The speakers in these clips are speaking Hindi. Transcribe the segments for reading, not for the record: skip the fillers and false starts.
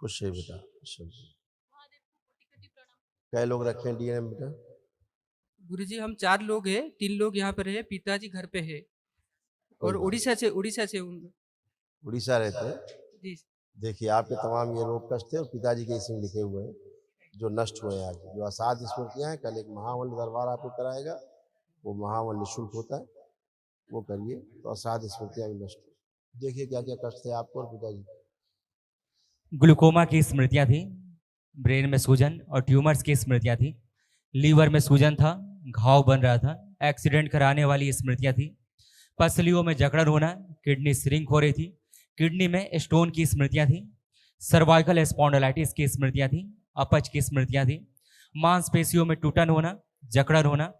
खुश है बेटा। कई लोग रखे हैं डीएनए में बेटा? गुरुजी हम 4 लोग हैं, 3 लोग यहाँ पर है, पिताजी घर पे है कोई और बात उड़ीसा से उन उड़ीसा रहते हैं। जी। देखिए आपके तमाम ये रोग कष्ट थे और पिताजी के इसमें लिखे हुए हैं जो नष्ट हुए हैं आज। जो असाध स्मृतियाँ हैं, कल एक महावन दरबार आपको कराएगा, वो महावन निःशुल्क होता है, वो करिए तो असाध स्मृतियाँ भी नष्ट हो। देखिए क्या क्या कष्ट थे आपको और पिताजी। ग्लूकोमा की स्मृतियां थी, ब्रेन में सूजन और ट्यूमर्स की स्मृतियां थी, लीवर में सूजन था, घाव बन रहा था, एक्सीडेंट कराने वाली स्मृतियां थी, पसलियों में जकड़न होना, किडनी श्रिंक हो रही थी, किडनी में स्टोन की स्मृतियां थी, सर्वाइकल स्पॉन्डिलाइटिस की स्मृतियां थी, अपच की स्मृतियां थी, मांसपेशियों में टूटन होना, जकड़न होना,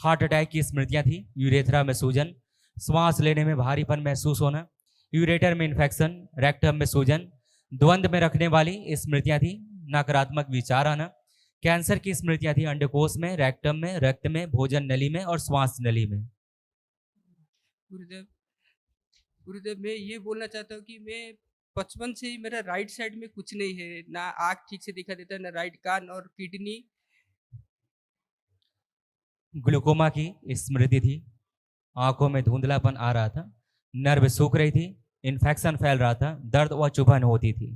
हार्ट अटैक की स्मृतियां थी, यूरेथ्रा में सूजन, श्वास लेने में भारीपन महसूस होना, यूरेटर में इन्फेक्शन, रेक्टम में सूजन, द्वंद्व में रखने वाली स्मृतियां थी, नकारात्मक विचार आना, कैंसर की स्मृतियां थी अंडकोश में, रेक्टम में, रक्त में, भोजन नली में और श्वास नली में। गुरुदेव गुरुदेव मैं ये बोलना चाहता हूँ कि मैं बचपन से ही मेरा राइट साइड में कुछ नहीं है, ना आँख ठीक से दिखा देता है, ना राइट कान और किडनी। ग्लूकोमा की स्मृति थी, आंखों में धुंधलापन आ रहा था, नर्व सूख रही थी, इन्फेक्शन फैल रहा था, दर्द व चुभन होती थी।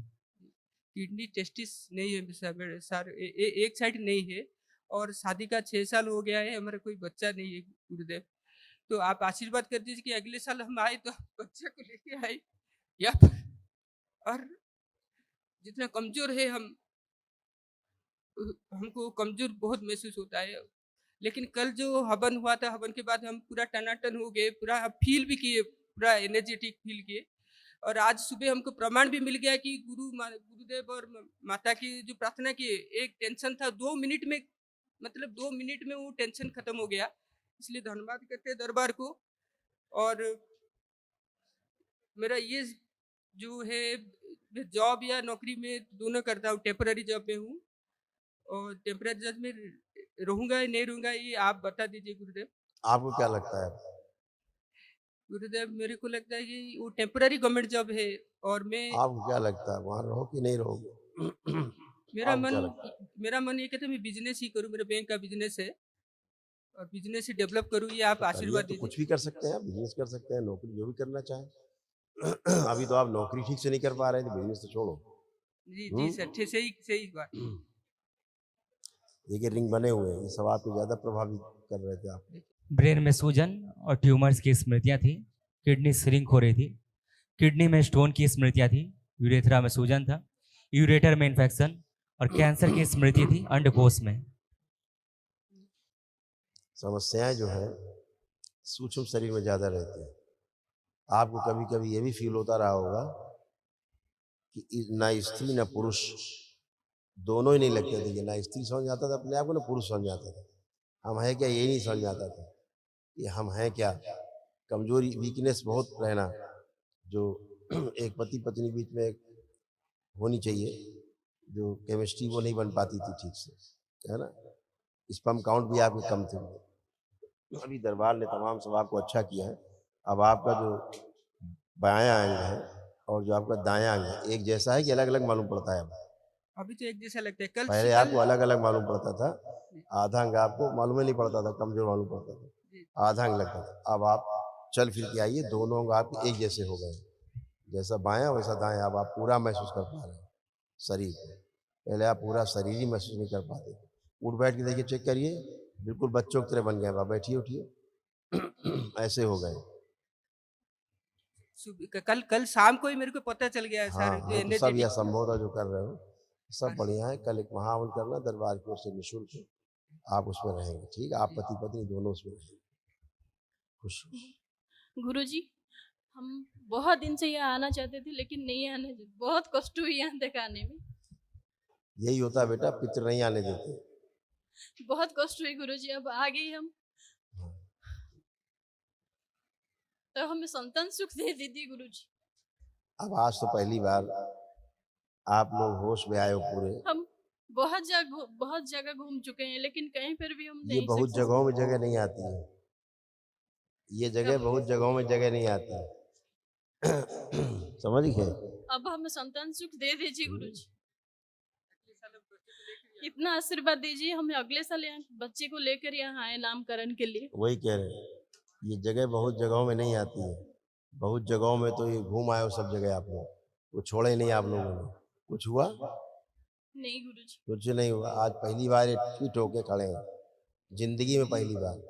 किडनी टेस्टिस नहीं है सर, एक साइड नहीं है और शादी का 6 साल हो गया है, हमारा कोई बच्चा नहीं है गुरुदेव। तो आप आशीर्वाद कर दीजिए कि अगले साल हम आए तो बच्चे को लेके आए या और जितना कमजोर है हमको कमजोर बहुत महसूस होता है। लेकिन कल जो हवन हुआ था, हवन के बाद हम पूरा टनाटन हो गए, पूरा फील भी किए, पूरा एनर्जेटिक फील किए और आज सुबह हमको प्रमाण भी मिल गया कि गुरुदेव और माता की जो प्रार्थना की, एक टेंशन था 2 मिनट में, मतलब 2 मिनट में वो टेंशन खत्म हो गया। इसलिए धन्यवाद करते हैं दरबार को। और मेरा ये जो है जॉब या नौकरी में दोनों करता हूँ, टेम्पररी जॉब में हूँ और टेम्पररी जॉब में रहूंगा या नहीं रहूंगा ये आप बता दीजिए गुरुदेव। आपको क्या लगता है? गुरुदेव मेरे को लगता है कि वो टेम्पररी गवर्नमेंट जॉब है और मैं आपको क्या लगता है वहाँ रहो कि नहीं रहोगे? मेरा आपको मन क्या लगता है? मेरा मन ये कहता है मैं बिजनेस ही करूँ, मेरा बैंक का बिजनेस है और बिजनेस ही डेवलप करूँ, ये आप तो करिए, आशीर्वाद तो दीजिए। कुछ भी कर सकते हैं, बिजनेस कर सकते हैं, नौकरी जो भी करना चाहें। अभी तो आप नौकरी ठीक से नहीं कर पा रहे थे, बिजनेस तो छोड़ो। जी जी सर, सही बात। देखिए रिंग बने हुए हैं, ये सब आपको ज्यादा प्रभावित कर रहे थे आप। ब्रेन में सूजन और ट्यूमर्स की स्मृतियां थी, किडनी श्रिंक हो रही थी, किडनी में स्टोन की स्मृतियां थी, यूरेथ्रा में सूजन था, यूरेटर में इन्फेक्शन और कैंसर की स्मृति थी अंडकोश में। समस्याएं जो है सूक्ष्म शरीर में ज्यादा रहती है। आपको कभी कभी ये भी फील होता रहा होगा कि ना स्त्री ना पुरुष दोनों ही नहीं लगते थे, कि ना स्त्री समझ आता था अपने आप को, ना पुरुष समझ आता था हम है क्या, यही नहीं समझ आता था कि हम हैं क्या। कमजोरी, वीकनेस बहुत रहना, जो एक पति पत्नी बीच में होनी चाहिए, जो केमिस्ट्री वो नहीं बन पाती थी ठीक से, है ना। स्पर्म काउंट भी आपके कम थे। अभी दरबार ने तमाम सब आपको अच्छा किया है। अब आपका जो बायां अंग है और जो आपका दायां अंग है एक जैसा है कि अलग अलग मालूम पड़ता है? अभी तो एक जैसा लगता है। कल पहले कल आपको अलग अलग मालूम पड़ता था, आधा अंग आपको मालूम ही नहीं पड़ता था, कमजोर मालूम पड़ता था, आधा अंग लगता था। अब आप चल फिर के आइए, दोनों अंग आपके एक जैसे हो गए, जैसा बायां वैसा दायां। अब आप पूरा महसूस कर पा रहे हैं शरीर को, पहले आप पूरा शरीर ही महसूस नहीं कर पाते। उठ बैठ के देखिए, चेक करिए, बिल्कुल बच्चों की तरह बन गए। आप बैठिए, उठिए, ऐसे हो गए। कल कल शाम को ही मेरे को पता चल गया है हाँ सर, जो हाँ, तो सब यह एनर्जेटिक। संभव था जो कर रहे हो, सब बढ़िया है। कल एक महावन करना दरबार की ओर से निःशुल्क, आप उसमें रहेंगे, ठीक है। आप पति पत्नी दोनों उसमें रहेंगे, खुश। गुरुजी हम बहुत दिन से यहाँ आना चाहते थे लेकिन नहीं आने, बहुत कष्ट हुई यहाँ तक आने में। यही होता है बेटा, पितर नहीं आने देते। बहुत कष्ट हुई गुरुजी, अब आ गई हम, तो हमें संतान सुख दे दीजिए गुरुजी। अब आज तो पहली बार आप लोग होश में आए हो पूरे। हम बहुत जगह घूम चुके हैं लेकिन कहीं पर भी हम ये नहीं बहुत सक्सेस। जगहों में जगह नहीं आती है, ये जगह बहुत जगहों में जगह नहीं आती है। समझ गए? अब हमें संतान सुख दे दीजिए गुरुजी। इतना आशीर्वाद दीजिए, हमें अगले साल यहाँ बच्चे को लेकर यहाँ आए नामकरण के लिए। वही कह रहे हैं, ये जगह बहुत जगहों में नहीं आती है, बहुत जगहों में तो ये घूम आए हो सब जगह आप लोग, वो छोड़े नहीं आप लोगों ने। कुछ हुआ? नहीं गुरुजी। कुछ नहीं हुआ। आज पहली बार ये फिट होके खड़े हैं, जिंदगी में पहली बार।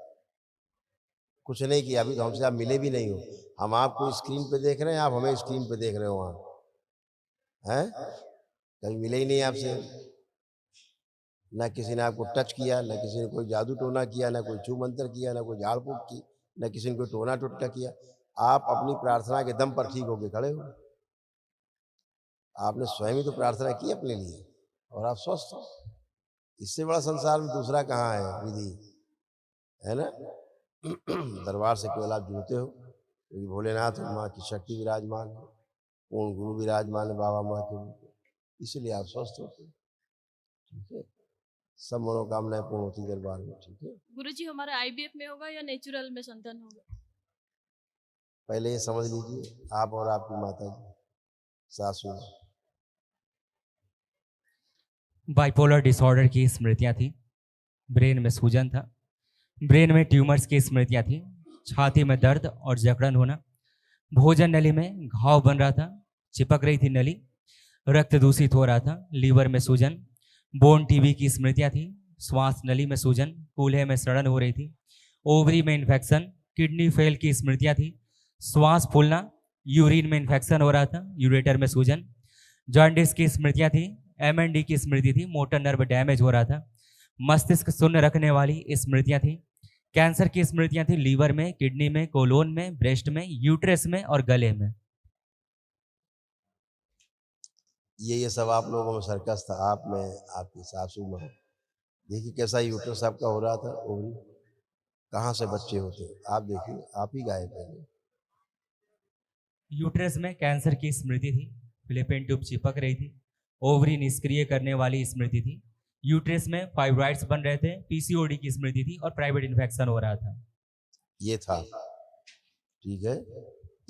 कुछ नहीं किया, अभी तो हमसे आप मिले भी नहीं हो। हम आपको स्क्रीन पे देख रहे हैं, आप हमें स्क्रीन पे देख रहे हो वहाँ, हैं? कभी मिले ही नहीं आपसे, ना किसी ने आपको टच किया, ना किसी ने कोई जादू टोना किया, ना कोई छू मंतर किया, ना कोई झाड़ फूक की, ना किसी ने कोई टोना टोटका किया। आप अपनी प्रार्थना के दम पर ठीक होके खड़े हो। आपने स्वयं ही तो प्रार्थना की अपने लिए और आप स्वस्थ हो। इससे बड़ा संसार में दूसरा कहाँ है विधि, है ना? दरबार से केवल आप जुड़ते हो, क्योंकि भोलेनाथ और माँ की शक्ति विराजमान है, पूर्ण गुरु विराजमान है बाबा माँ के रूप में, इसलिए आप स्वस्थ होते हो। ठीक है, सब मनोकामनाएं पूर्ण होती दरबार में। ठीक है, गुरुजी हमारा आईवीएफ में होगा या नेचुरल में संतान होगा? पहले ये समझ लीजिए आप और आपकी माता जी सासू माँ। बाइपोलर डिसऑर्डर की स्मृतियां थी, ब्रेन में सूजन था, ब्रेन में ट्यूमर्स की स्मृतियां थी, छाती में दर्द और जकड़न होना, भोजन नली में घाव बन रहा था, चिपक रही थी नली, रक्त दूषित हो रहा था, लीवर में सूजन, बोन टीबी की स्मृतियां थी, श्वास नली में सूजन, कूल्हे में सड़न हो रही थी, ओवरी में इन्फेक्शन, किडनी फेल की स्मृतियां थी, श्वास फूलना, यूरिन में इन्फेक्शन हो रहा था, यूरेटर में सूजन, जॉन्डिस की स्मृतियां थी, एमएनडी की स्मृति थी, मोटर नर्व डैमेज हो रहा था, मस्तिष्क शून्य रखने वाली स्मृतियां थी, कैंसर की स्मृतियां थी लीवर में, किडनी में, कोलोन में, ब्रेस्ट में, यूट्रस में और गले में। ये सब आप लोगों में सर्कस था, आप में आपकी सासू माँ। देखिए कैसा यूट्रस आपका हो रहा था, ओवरी कहाँ से बच्चे होते, आप देखिए, आप ही गाए पहले। यूट्रस में कैंसर की स्मृति थी, फिलिपिन ट्यूब चिपक रही थी, ओवरी निष्क्रिय करने वाली स्मृति थी, यूट्रस में फाइब्रॉइड्स बन रहे थे, पीसीओडी की स्मृति थी और प्राइवेट इन्फेक्शन हो रहा था। ये था, ठीक है,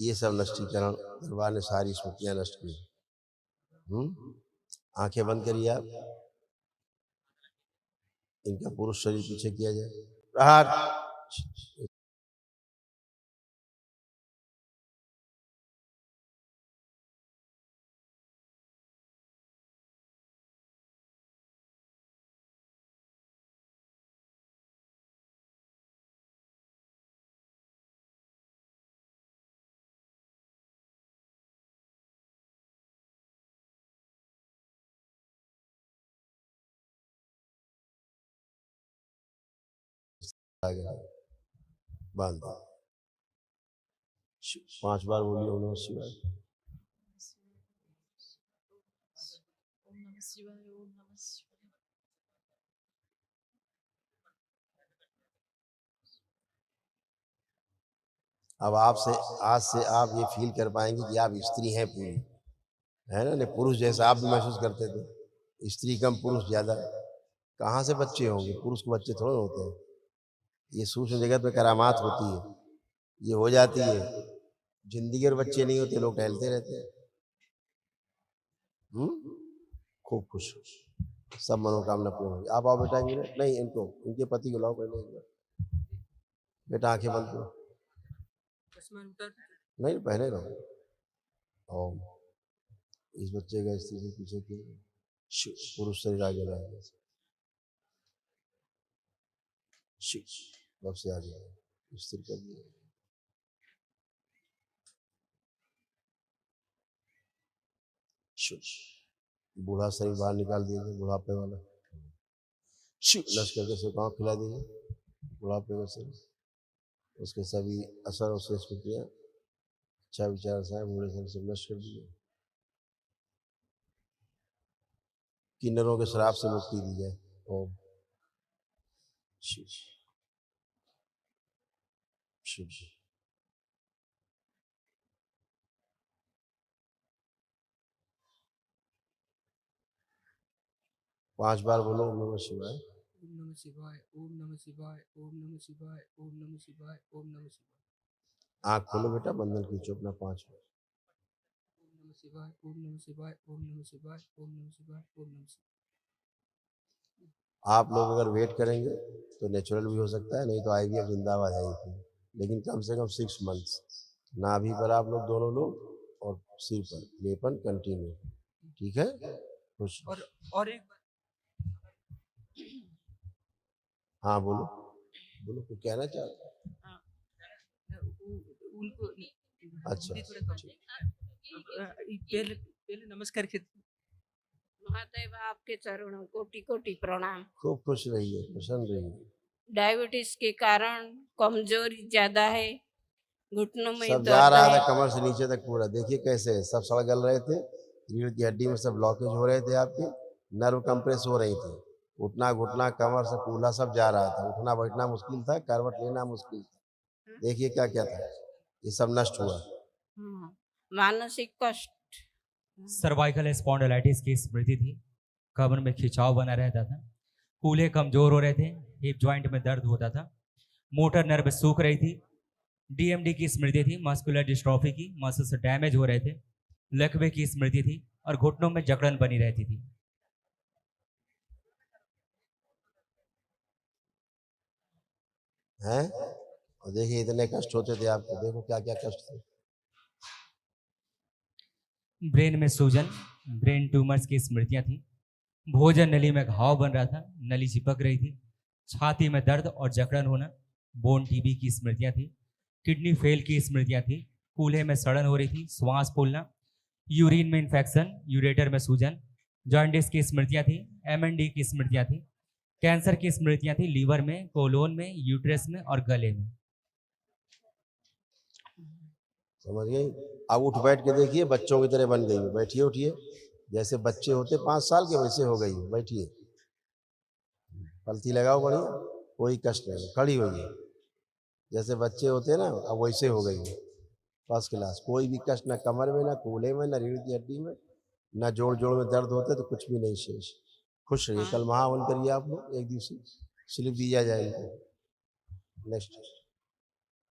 ये सब नष्टीकरण दरबार ने सारी स्मृतियां नष्ट की। आंखें बंद करिए आप, इनका पुरुष शरीर पीछे किया जाए, प्रहार। आ गया, बांध दो। 5 बार बोलिए ओम नमः शिवाय। ओम नमः शिवाय, ओम नमः शिवाय। अब आपसे आज से आप ये फील कर पाएंगे कि आप स्त्री हैं पूरी, है ना? नहीं पुरुष जैसा आप भी महसूस करते थे, स्त्री कम पुरुष ज्यादा। कहाँ से बच्चे होंगे, पुरुष के बच्चे थोड़े होते हैं। ये सूक्ष्म जगत में करामात होती है, ये हो जाती है। जिंदगी और बच्चे नहीं होते, लोग टहलते रहते हैं। खूब खुश, सब मनोकामना पूर्ण होगी। आप आओ बेटा, नहीं इनको, इनके पति को लाओ पहले एक बार। बेटा आंखें बंद करो, नहीं पहले रहो। ओम, इस बच्चे का स्त्री से पीछे किए, पुरुष शरीर आगे लाएगा, कब से आ जाए, स्थिर कर दिया। बूढ़ा शरीर बाहर निकाल दीजिए, बुढ़ापे वाला लश्कर के पाँव खिला दीजिए, बुढ़ापे का शरीर, उसके सभी असर और शेष प्रक्रिया, अच्छा विचार से बूढ़े शरीर से नष्ट कर दीजिए। किन्नरों के शराब से मुक्ति दी जाए। ओम शिव शिव। 5 बार बोलो ओम नमः शिवाय। ओम नमः शिवाय, ओम नमः शिवाय, ओम नमः शिवाय, ओम नमः शिवाय, ओम नमः शिवाय। आँख खोलो बेटा, बंधन खींचो अपना 5 बार। ओम नमः शिवाय, ओम नमः शिवाय, ओम नमः शिवाय, ओम नमः शिवाय, ओम नमः शिवाय। आप लोग अगर वेट करेंगे तो नेचुरल भी हो सकता है, नहीं तो IVF जिंदाबाद है ही। लेकिन कम से कम 6 मंथ्स नाभि पर आप लोग दोनों लोग और सिर पर लेपन कंटिन्यू। ठीक है, खुश। और एक बात, हाँ बोलो बोलो, कुछ कहना चाहते? उनको अच्छा, हिंदी थोड़ा कम। पहले नमस्कार महादेव आपके चरणों कोटि कोटि प्रणाम। खूब खुश रहिए, प्रसन्न रहिए। डायबिटीज के कारण कमजोरी ज्यादा है, घुटनों में सब दर्द जा रहा था है। कमर से नीचे तक पूरा, देखिए कैसे है, सब सड़ गल रहे थे, रीढ़ की हड्डी में सब ब्लॉकेज हो रहे थे, आपके नर्व कंप्रेस हो रही थी, उठना घुटना कमर से कूल्हा सब जा रहा था, उठना बैठना मुश्किल था, करवट लेना मुश्किल था। देखिए क्या क्या था, ये सब नष्ट हुआ। मानसिक कष्ट, सर्वाइकल स्पॉन्डिलाइटिस की स्मृति थी, कमर में खिंचाव बना रहता था, कूल्हे कमजोर हो रहे थे, हिप जॉइंट में दर्द होता था, मोटर नर्व सूख रही थी, DMD की स्मृति थी, मस्कुलर डिस्ट्रॉफी की, मसल्स डैमेज हो रहे थे, लकवे की स्मृति थी और घुटनों में जकड़न बनी रहती थी। हैं, और देखिए इतने कष्ट होते थे आपको, देखो क्या क्या कष्ट थे। ब्रेन में सूजन, ब्रेन ट्यूमर्स की स्मृतियां थी, भोजन नली में घाव बन रहा था, नली चिपक रही थी, छाती में दर्द और जकड़न होना, बोन TB की स्मृतियां थी, किडनी फेल की स्मृतियां थी, कूल्हे में सड़न हो रही थी, श्वास फूलना, यूरिन में इन्फेक्शन, यूरेटर में सूजन, जॉन्डिस की स्मृतियां थी, MND की स्मृतियां थी, कैंसर की स्मृतियां थी, लीवर में, कोलोन में, यूट्रस में और गले में। समझ गई? अब उठ बैठ के देखिए, बच्चों की तरह बन गई हो, बैठिए उठिए, जैसे बच्चे होते 5 साल के वैसे हो गई हो, बैठिए, पलथी लगाओ बढ़िया, कोई कष्ट नहीं, खड़ी होइए, जैसे बच्चे होते हैं ना, अब वैसे हो गई हो, फर्स्ट क्लास, कोई भी कष्ट ना कमर में, ना कूल्हे में, ना रीढ़ की हड्डी में, ना जोड़ जोड़ में दर्द होते तो कुछ भी नहीं शेष। खुश रहिए। कल महावन करिए आप लोग, एक दिवसीय स्लिप दिया जाएगी। नेक्स्ट।